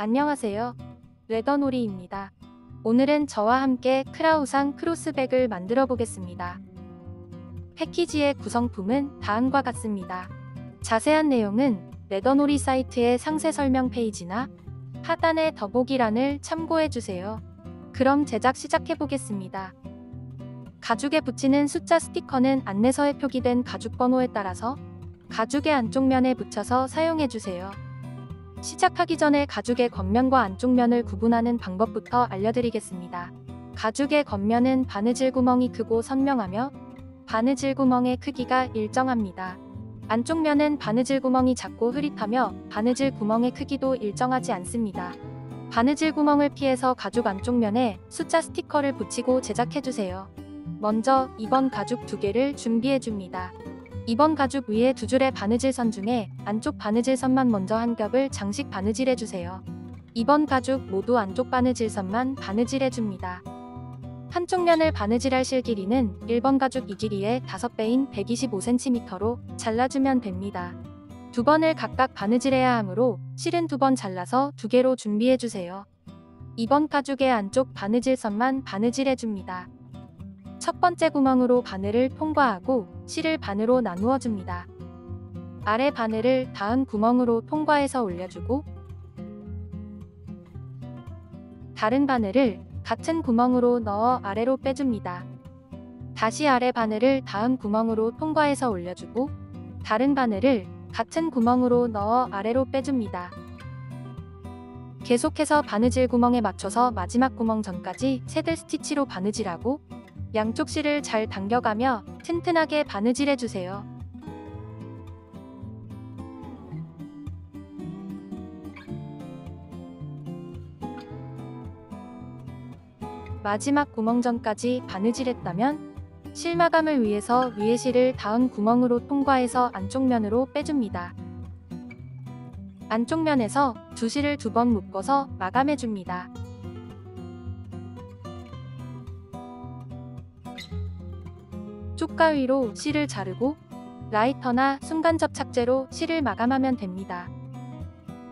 안녕하세요. 레더놀이입니다. 오늘은 저와 함께 크라우상 크로스백을 만들어 보겠습니다. 패키지의 구성품은 다음과 같습니다. 자세한 내용은 레더놀이 사이트의 상세 설명 페이지나 하단의 더보기란을 참고해 주세요. 그럼 제작 시작해 보겠습니다. 가죽에 붙이는 숫자 스티커는 안내서에 표기된 가죽 번호에 따라서 가죽의 안쪽 면에 붙여서 사용해 주세요. 시작하기 전에 가죽의 겉면과 안쪽 면을 구분하는 방법부터 알려드리겠습니다. 가죽의 겉면은 바느질 구멍이 크고 선명하며 바느질 구멍의 크기가 일정합니다. 안쪽 면은 바느질 구멍이 작고 흐릿하며 바느질 구멍의 크기도 일정하지 않습니다. 바느질 구멍을 피해서 가죽 안쪽 면에 숫자 스티커를 붙이고 제작해주세요. 먼저 2번 가죽 2개를 준비해줍니다. 2번 가죽 위에 2줄의 바느질선 중에 안쪽 바느질선만 먼저 한 겹을 장식 바느질해주세요. 2번 가죽 모두 안쪽 바느질선만 바느질해줍니다. 한쪽 면을 바느질할 실 길이는 1번 가죽 이 길이의 5배인 125cm로 잘라주면 됩니다. 2번을 각각 바느질해야 하므로 실은 2번 잘라서 2개로 준비해주세요. 2번 가죽의 안쪽 바느질선만 바느질해줍니다. 첫 번째 구멍으로 바늘을 통과하고 실을 반으로 나누어 줍니다. 아래 바늘을 다음 구멍으로 통과해서 올려주고 다른 바늘을 같은 구멍으로 넣어 아래로 빼줍니다. 다시 아래 바늘을 다음 구멍으로 통과해서 올려주고 다른 바늘을 같은 구멍으로 넣어 아래로 빼줍니다. 계속해서 바느질 구멍에 맞춰서 마지막 구멍 전까지 새들 스티치로 바느질하고 양쪽 실을 잘 당겨가며 튼튼하게 바느질해주세요. 마지막 구멍 전까지 바느질했다면 실 마감을 위해서 위에 실을 다음 구멍으로 통과해서 안쪽 면으로 빼줍니다. 안쪽 면에서 두 실을 2번 묶어서 마감해줍니다. 쪽가위로 실을 자르고 라이터나 순간접착제로 실을 마감하면 됩니다.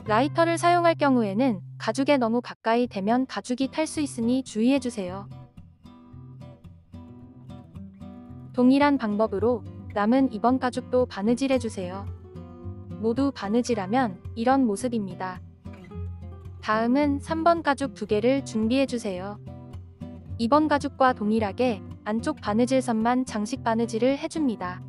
라이터를 사용할 경우에는 가죽에 너무 가까이 대면 가죽이 탈 수 있으니 주의해주세요. 동일한 방법으로 남은 2번 가죽도 바느질해주세요. 모두 바느질하면 이런 모습입니다. 다음은 3번 가죽 2개를 준비해주세요. 2번 가죽과 동일하게 안쪽 바느질선만 장식 바느질을 해줍니다.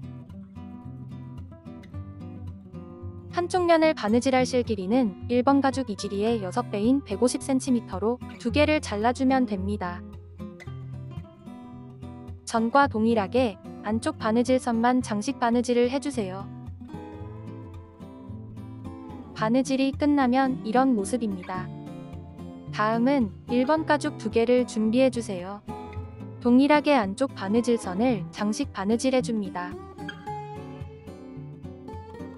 한쪽 면을 바느질할 실 길이는 1번 가죽 이 길이의 6배인 150cm로 2개를 잘라주면 됩니다. 전과 동일하게 안쪽 바느질선만 장식 바느질을 해주세요. 바느질이 끝나면 이런 모습입니다. 다음은 1번 가죽 2개를 준비해주세요. 동일하게 안쪽 바느질선을 장식 바느질해줍니다.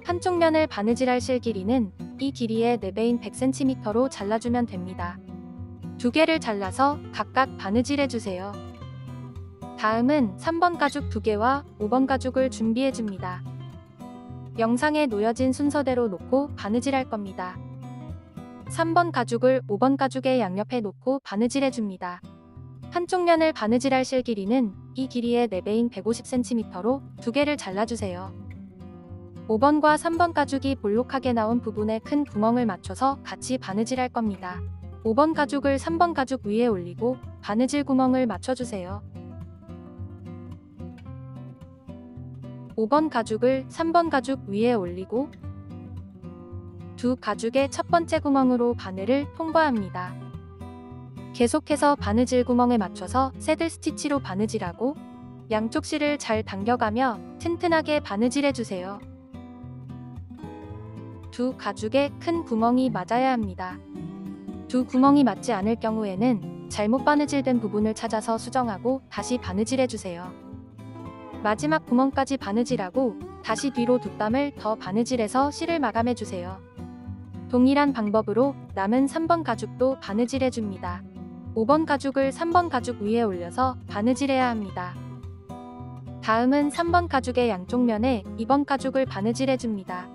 한쪽 면을 바느질할 실 길이는 이 길이의 4배인 100cm로 잘라주면 됩니다. 2개를 잘라서 각각 바느질해주세요. 다음은 3번 가죽 2개와 5번 가죽을 준비해줍니다. 영상에 놓여진 순서대로 놓고 바느질할 겁니다. 3번 가죽을 5번 가죽의 양옆에 놓고 바느질해줍니다. 한쪽 면을 바느질할 실 길이는 이 길이의 4배인 150cm로 2개를 잘라주세요. 5번과 3번 가죽이 볼록하게 나온 부분에 큰 구멍을 맞춰서 같이 바느질할 겁니다. 5번 가죽을 3번 가죽 위에 올리고 바느질 구멍을 맞춰주세요. 5번 가죽을 3번 가죽 위에 올리고 두 가죽의 첫 번째 구멍으로 바늘을 통과합니다. 계속해서 바느질 구멍에 맞춰서 새들 스티치로 바느질하고 양쪽 실을 잘 당겨가며 튼튼하게 바느질해주세요. 두 가죽에 큰 구멍이 맞아야 합니다. 두 구멍이 맞지 않을 경우에는 잘못 바느질된 부분을 찾아서 수정하고 다시 바느질해주세요. 마지막 구멍까지 바느질하고 다시 뒤로 2땀을 더 바느질해서 실을 마감해주세요. 동일한 방법으로 남은 3번 가죽도 바느질해줍니다. 5번 가죽을 3번 가죽 위에 올려서 바느질해야 합니다. 다음은 3번 가죽의 양쪽 면에 2번 가죽을 바느질해줍니다.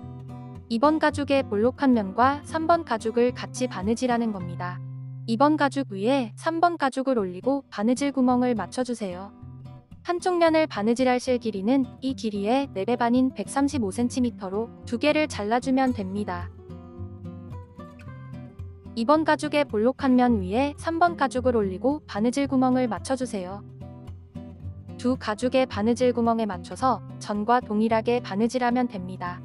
2번 가죽의 볼록한 면과 3번 가죽을 같이 바느질하는 겁니다. 2번 가죽 위에 3번 가죽을 올리고 바느질 구멍을 맞춰주세요. 한쪽 면을 바느질할 실 길이는 이 길이의 4배 반인 135cm로 두 개를 잘라주면 됩니다. 2번 가죽의 볼록한 면 위에 3번 가죽을 올리고 바느질 구멍을 맞춰주세요. 두 가죽의 바느질 구멍에 맞춰서 전과 동일하게 바느질하면 됩니다.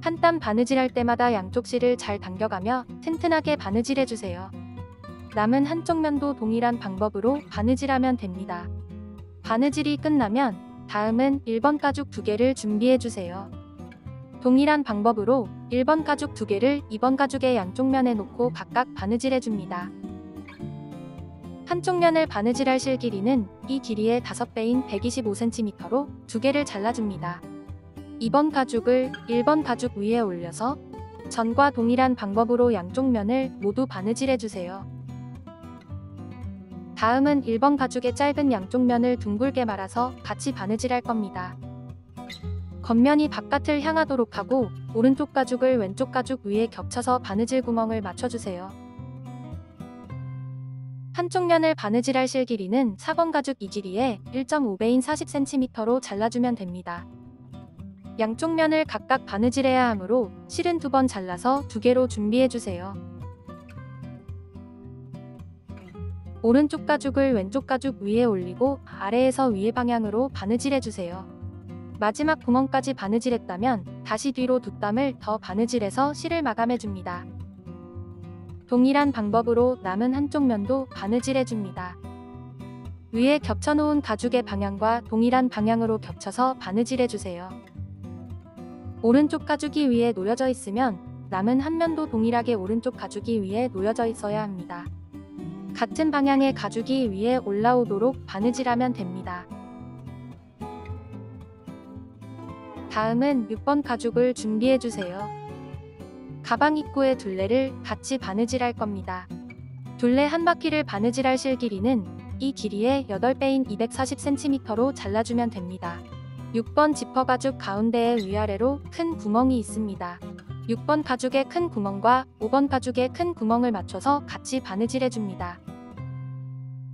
한 땀 바느질할 때마다 양쪽 실을 잘 당겨가며 튼튼하게 바느질해주세요. 남은 한쪽 면도 동일한 방법으로 바느질하면 됩니다. 바느질이 끝나면 다음은 1번 가죽 2개를 준비해주세요. 동일한 방법으로 1번 가죽 2개를 2번 가죽의 양쪽 면에 놓고 각각 바느질해줍니다. 한쪽 면을 바느질할 실 길이는 이 길이의 5배인 125cm로 2개를 잘라줍니다. 2번 가죽을 1번 가죽 위에 올려서 전과 동일한 방법으로 양쪽 면을 모두 바느질해주세요. 다음은 1번 가죽의 짧은 양쪽 면을 둥글게 말아서 같이 바느질할 겁니다. 겉면이 바깥을 향하도록 하고 오른쪽 가죽을 왼쪽 가죽 위에 겹쳐서 바느질 구멍을 맞춰주세요. 한쪽 면을 바느질할 실 길이는 4번 가죽 이 길이의 1.5배인 40cm로 잘라주면 됩니다. 양쪽 면을 각각 바느질해야 하므로 실은 2번 잘라서 2개로 준비해주세요. 오른쪽 가죽을 왼쪽 가죽 위에 올리고 아래에서 위에 방향으로 바느질해주세요. 마지막 구멍까지 바느질했다면 다시 뒤로 2땀을 더 바느질해서 실을 마감해줍니다. 동일한 방법으로 남은 한쪽 면도 바느질해줍니다. 위에 겹쳐놓은 가죽의 방향과 동일한 방향으로 겹쳐서 바느질해주세요. 오른쪽 가죽이 위에 놓여져 있으면 남은 한 면도 동일하게 오른쪽 가죽이 위에 놓여져 있어야 합니다. 같은 방향의 가죽이 위에 올라오도록 바느질하면 됩니다. 다음은 6번 가죽을 준비해주세요. 가방 입구의 둘레를 같이 바느질할 겁니다. 둘레 한 바퀴를 바느질할 실 길이는 이 길이의 8배인 240cm로 잘라주면 됩니다. 6번 지퍼 가죽 가운데에 위아래로 큰 구멍이 있습니다. 6번 가죽의 큰 구멍과 5번 가죽의 큰 구멍을 맞춰서 같이 바느질해줍니다.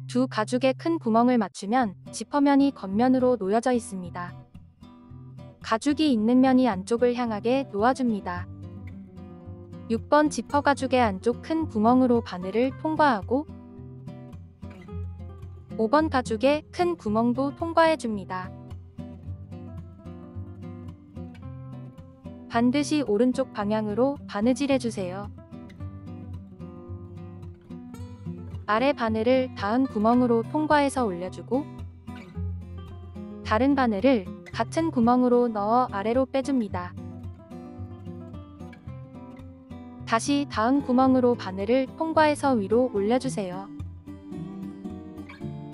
두 가죽의 큰 구멍을 맞추면 지퍼면이 겉면으로 놓여져 있습니다. 가죽이 있는 면이 안쪽을 향하게 놓아줍니다. 6번 지퍼 가죽의 안쪽 큰 구멍으로 바늘을 통과하고 5번 가죽의 큰 구멍도 통과해줍니다. 반드시 오른쪽 방향으로 바느질해주세요. 아래 바늘을 닿은 구멍으로 통과해서 올려주고 다른 바늘을 같은 구멍으로 넣어 아래로 빼줍니다. 다시 닿은 구멍으로 바늘을 통과해서 위로 올려주세요.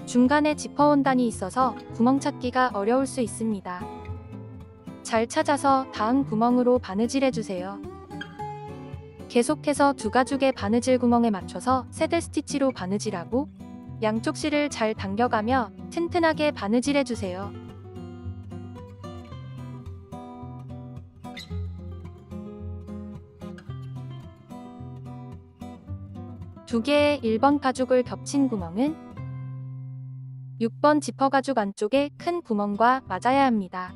중간에 지퍼 원단이 있어서 구멍 찾기가 어려울 수 있습니다. 잘 찾아서 닿은 구멍으로 바느질해주세요. 계속해서 두 가죽의 바느질 구멍에 맞춰서 새들 스티치로 바느질하고 양쪽 실을 잘 당겨가며 튼튼하게 바느질해주세요. 두 개의 1번 가죽을 겹친 구멍은 6번 지퍼 가죽 안쪽의 큰 구멍과 맞아야 합니다.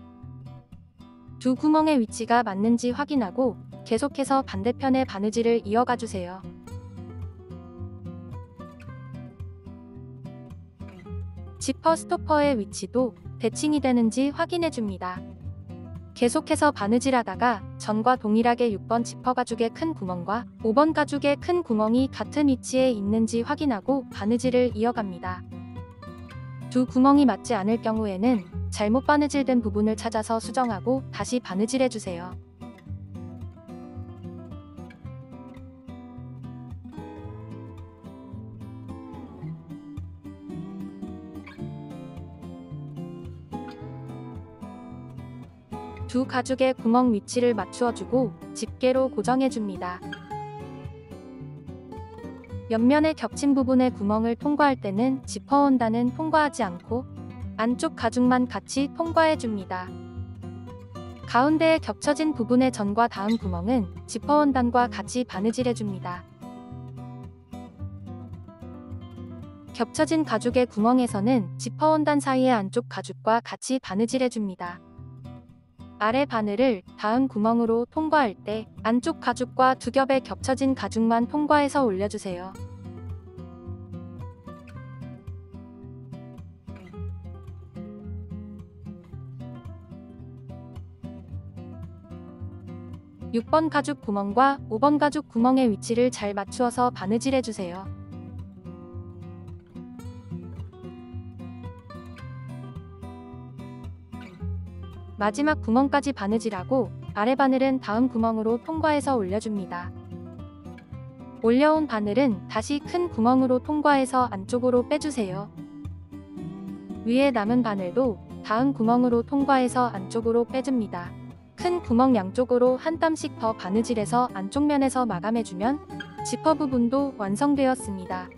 두 구멍의 위치가 맞는지 확인하고 계속해서 반대편의 바느질을 이어가 주세요. 지퍼 스토퍼의 위치도 대칭이 되는지 확인해 줍니다. 계속해서 바느질하다가 전과 동일하게 6번 지퍼 가죽의 큰 구멍과 5번 가죽의 큰 구멍이 같은 위치에 있는지 확인하고 바느질을 이어갑니다. 두 구멍이 맞지 않을 경우에는 잘못 바느질된 부분을 찾아서 수정하고 다시 바느질해주세요. 두 가죽의 구멍 위치를 맞추어주고 집게로 고정해줍니다. 옆면에 겹친 부분의 구멍을 통과할 때는 지퍼 원단은 통과하지 않고 안쪽 가죽만 같이 통과해줍니다. 가운데에 겹쳐진 부분의 전과 다음 구멍은 지퍼 원단과 같이 바느질해줍니다. 겹쳐진 가죽의 구멍에서는 지퍼 원단 사이의 안쪽 가죽과 같이 바느질해줍니다. 아래 바늘을 다음 구멍으로 통과할 때 안쪽 가죽과 두 겹의 겹쳐진 가죽만 통과해서 올려주세요. (6번) 가죽 구멍과 (5번) 가죽 구멍의 위치를 잘 맞추어서 바느질해주세요. 마지막 구멍까지 바느질하고 아래 바늘은 다음 구멍으로 통과해서 올려줍니다. 올려온 바늘은 다시 큰 구멍으로 통과해서 안쪽으로 빼주세요. 위에 남은 바늘도 다음 구멍으로 통과해서 안쪽으로 빼줍니다. 큰 구멍 양쪽으로 한 땀씩 더 바느질해서 안쪽 면에서 마감해주면 지퍼 부분도 완성되었습니다.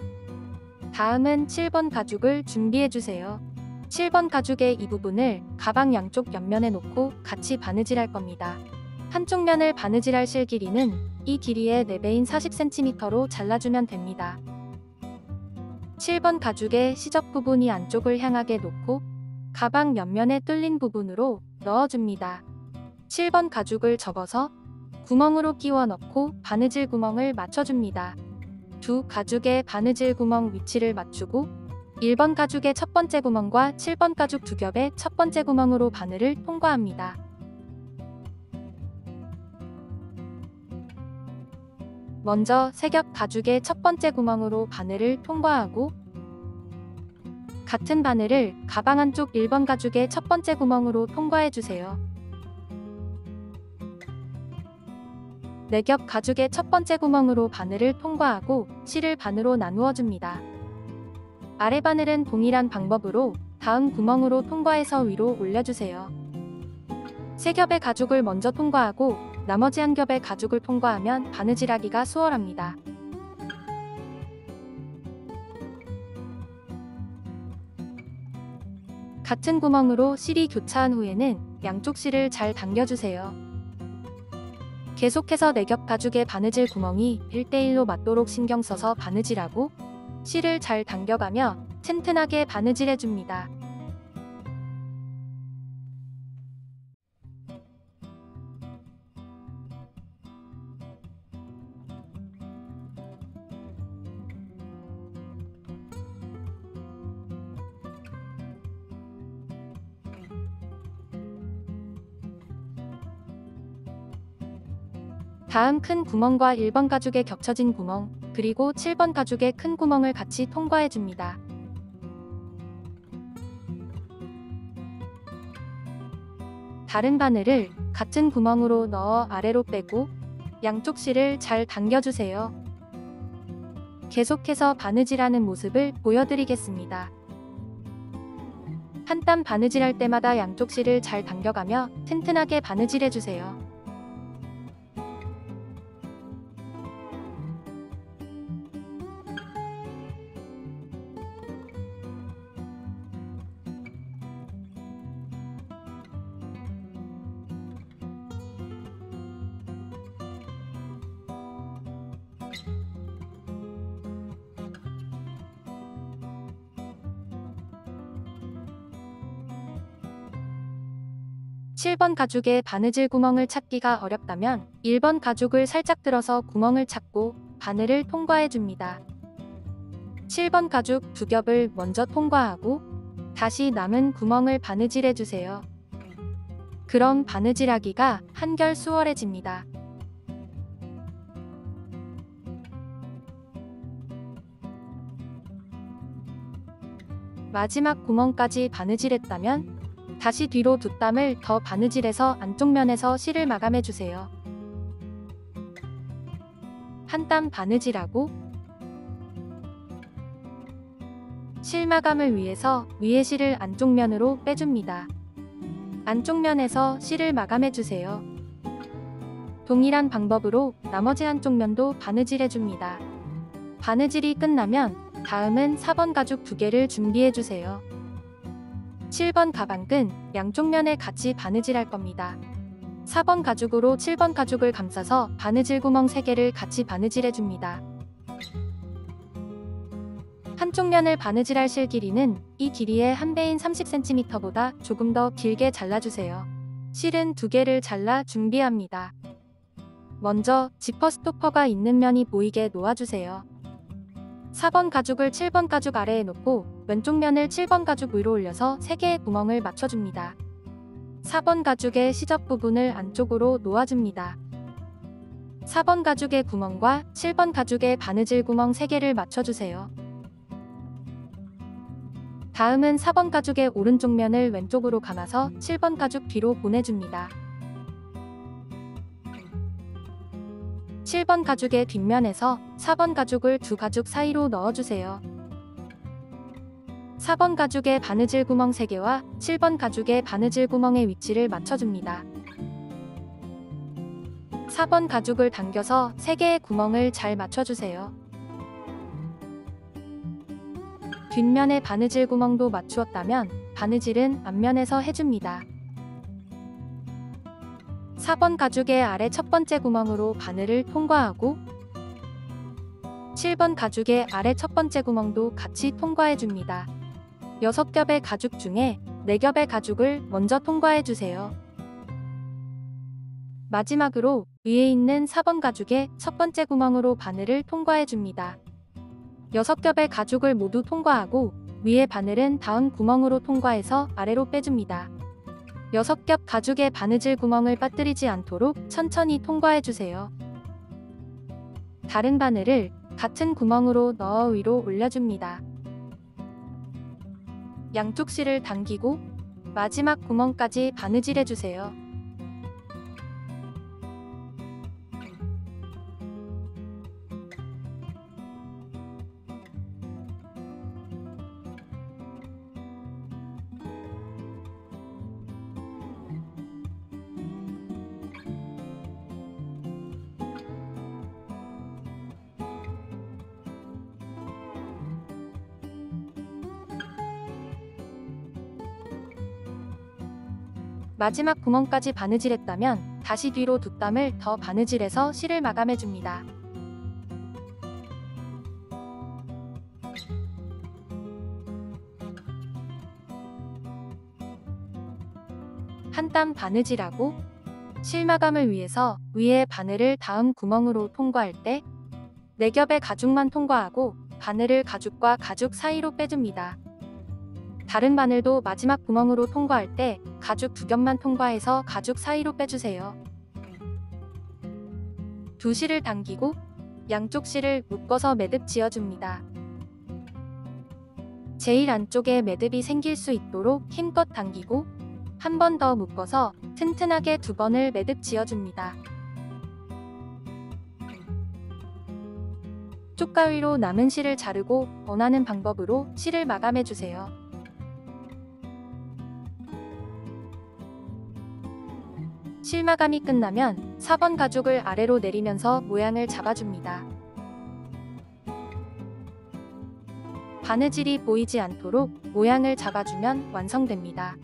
다음은 7번 가죽을 준비해주세요. 7번 가죽의 이 부분을 가방 양쪽 옆면에 놓고 같이 바느질할 겁니다. 한쪽 면을 바느질할 실 길이는 이 길이의 4배인 40cm로 잘라주면 됩니다. 7번 가죽의 시접 부분이 안쪽을 향하게 놓고 가방 옆면에 뚫린 부분으로 넣어줍니다. 7번 가죽을 접어서 구멍으로 끼워 넣고 바느질 구멍을 맞춰줍니다. 두 가죽의 바느질 구멍 위치를 맞추고 1번 가죽의 첫 번째 구멍과 7번 가죽 두 겹의 첫 번째 구멍으로 바늘을 통과합니다. 먼저 세 겹 가죽의 첫 번째 구멍으로 바늘을 통과하고 같은 바늘을 가방 안쪽 1번 가죽의 첫 번째 구멍으로 통과해주세요. 4겹 가죽의 첫 번째 구멍으로 바늘을 통과하고 실을 반으로 나누어 줍니다. 아래 바늘은 동일한 방법으로 다음 구멍으로 통과해서 위로 올려주세요. 3겹의 가죽을 먼저 통과하고 나머지 한 겹의 가죽을 통과하면 바느질하기가 수월합니다. 같은 구멍으로 실이 교차한 후에는 양쪽 실을 잘 당겨주세요. 계속해서 4겹 가죽의 바느질 구멍이 1대1로 맞도록 신경 써서 바느질하고 실을 잘 당겨가며 튼튼하게 바느질해줍니다. 다음 큰 구멍과 1번 가죽의 겹쳐진 구멍, 그리고 7번 가죽의 큰 구멍을 같이 통과해줍니다. 다른 바늘을 같은 구멍으로 넣어 아래로 빼고 양쪽 실을 잘 당겨주세요. 계속해서 바느질하는 모습을 보여드리겠습니다. 한 땀 바느질할 때마다 양쪽 실을 잘 당겨가며 튼튼하게 바느질해주세요. (7번) 가죽의 바느질 구멍을 찾기가 어렵다면 1번 가죽을 살짝 들어서 구멍을 찾고 바늘을 통과해줍니다. 7번 가죽 두 겹을 먼저 통과하고 다시 남은 구멍을 바느질해주세요. 그럼 바느질하기가 한결 수월해집니다. 마지막 구멍까지 바느질했다면 다시 뒤로 두 땀을 더 바느질해서 안쪽 면에서 실을 마감해주세요. 한 땀 바느질하고 실 마감을 위해서 위에 실을 안쪽 면으로 빼줍니다. 안쪽 면에서 실을 마감해주세요. 동일한 방법으로 나머지 한쪽 면도 바느질해줍니다. 바느질이 끝나면 다음은 4번 가죽 두 개를 준비해주세요. 7번 가방끈 양쪽 면에 같이 바느질할 겁니다. 4번 가죽으로 7번 가죽을 감싸서 바느질 구멍 3개를 같이 바느질해 줍니다. 한쪽 면을 바느질할 실 길이는 이 길이의 한 배인 30cm보다 조금 더 길게 잘라주세요. 실은 2개를 잘라 준비합니다. 먼저 지퍼 스토퍼가 있는 면이 보이게 놓아주세요. 4번 가죽을 7번 가죽 아래에 놓고 왼쪽 면을 7번 가죽 위로 올려서 3개의 구멍을 맞춰줍니다. 4번 가죽의 시접 부분을 안쪽으로 놓아줍니다. 4번 가죽의 구멍과 7번 가죽의 바느질 구멍 3개를 맞춰주세요. 다음은 4번 가죽의 오른쪽 면을 왼쪽으로 감아서 7번 가죽 뒤로 보내줍니다. 7번 가죽의 뒷면에서 4번 가죽을 두 가죽 사이로 넣어주세요. 4번 가죽의 바느질 구멍 3개와 7번 가죽의 바느질 구멍의 위치를 맞춰줍니다. 4번 가죽을 당겨서 3개의 구멍을 잘 맞춰주세요. 뒷면의 바느질 구멍도 맞추었다면 바느질은 앞면에서 해줍니다. 4번 가죽의 아래 첫 번째 구멍으로 바늘을 통과하고 7번 가죽의 아래 첫 번째 구멍도 같이 통과해줍니다. 6겹의 가죽 중에 4겹의 가죽을 먼저 통과해주세요. 마지막으로 위에 있는 4번 가죽의 첫 번째 구멍으로 바늘을 통과해줍니다. 6겹의 가죽을 모두 통과하고 위에 바늘은 다음 구멍으로 통과해서 아래로 빼줍니다. 6겹 가죽의 바느질 구멍을 빠뜨리지 않도록 천천히 통과해주세요. 다른 바늘을 같은 구멍으로 넣어 위로 올려줍니다. 양쪽 실을 당기고 마지막 구멍까지 바느질해주세요. 마지막 구멍까지 바느질했다면 다시 뒤로 2땀을 더 바느질해서 실을 마감해줍니다. 한 땀 바느질하고 실 마감을 위해서 위에 바늘을 다음 구멍으로 통과할 때 4겹의 가죽만 통과하고 바늘을 가죽과 가죽 사이로 빼줍니다. 다른 바늘도 마지막 구멍으로 통과할 때 가죽 2겹만 통과해서 가죽 사이로 빼주세요. 두 실을 당기고 양쪽 실을 묶어서 매듭 지어줍니다. 제일 안쪽에 매듭이 생길 수 있도록 힘껏 당기고 한 번 더 묶어서 튼튼하게 2번을 매듭 지어줍니다. 쪽가위로 남은 실을 자르고 원하는 방법으로 실을 마감해주세요. 실 마감이 끝나면 4번 가죽을 아래로 내리면서 모양을 잡아줍니다. 바느질이 보이지 않도록 모양을 잡아주면 완성됩니다.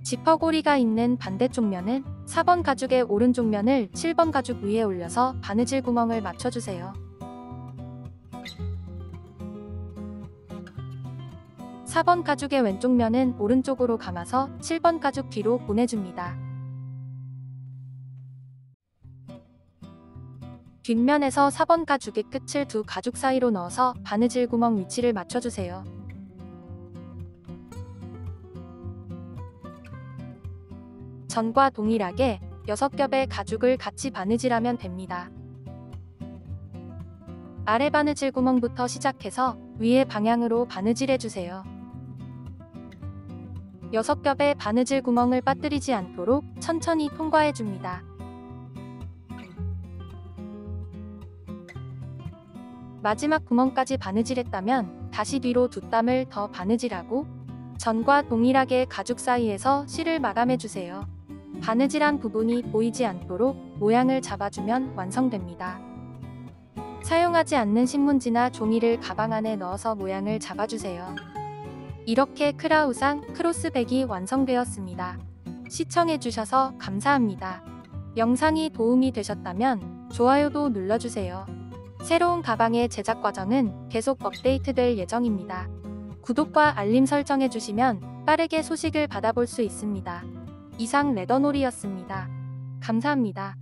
지퍼고리가 있는 반대쪽 면은 4번 가죽의 오른쪽 면을 7번 가죽 위에 올려서 바느질 구멍을 맞춰주세요. 4번 가죽의 왼쪽 면은 오른쪽으로 감아서 7번 가죽 뒤로 보내줍니다. 뒷면에서 4번 가죽의 끝을 두 가죽 사이로 넣어서 바느질 구멍 위치를 맞춰주세요. 전과 동일하게 6겹의 가죽을 같이 바느질하면 됩니다. 아래 바느질 구멍부터 시작해서 위의 방향으로 바느질해주세요. 6겹의 바느질 구멍을 빠뜨리지 않도록 천천히 통과해줍니다. 마지막 구멍까지 바느질했다면 다시 뒤로 2땀을 더 바느질하고 전과 동일하게 가죽 사이에서 실을 마감해주세요. 바느질한 부분이 보이지 않도록 모양을 잡아주면 완성됩니다. 사용하지 않는 신문지나 종이를 가방 안에 넣어서 모양을 잡아주세요. 이렇게 크라우상 크로스백이 완성되었습니다. 시청해주셔서 감사합니다. 영상이 도움이 되셨다면 좋아요도 눌러주세요. 새로운 가방의 제작 과정은 계속 업데이트될 예정입니다. 구독과 알림 설정해주시면 빠르게 소식을 받아볼 수 있습니다. 이상 레더놀이였습니다. 감사합니다.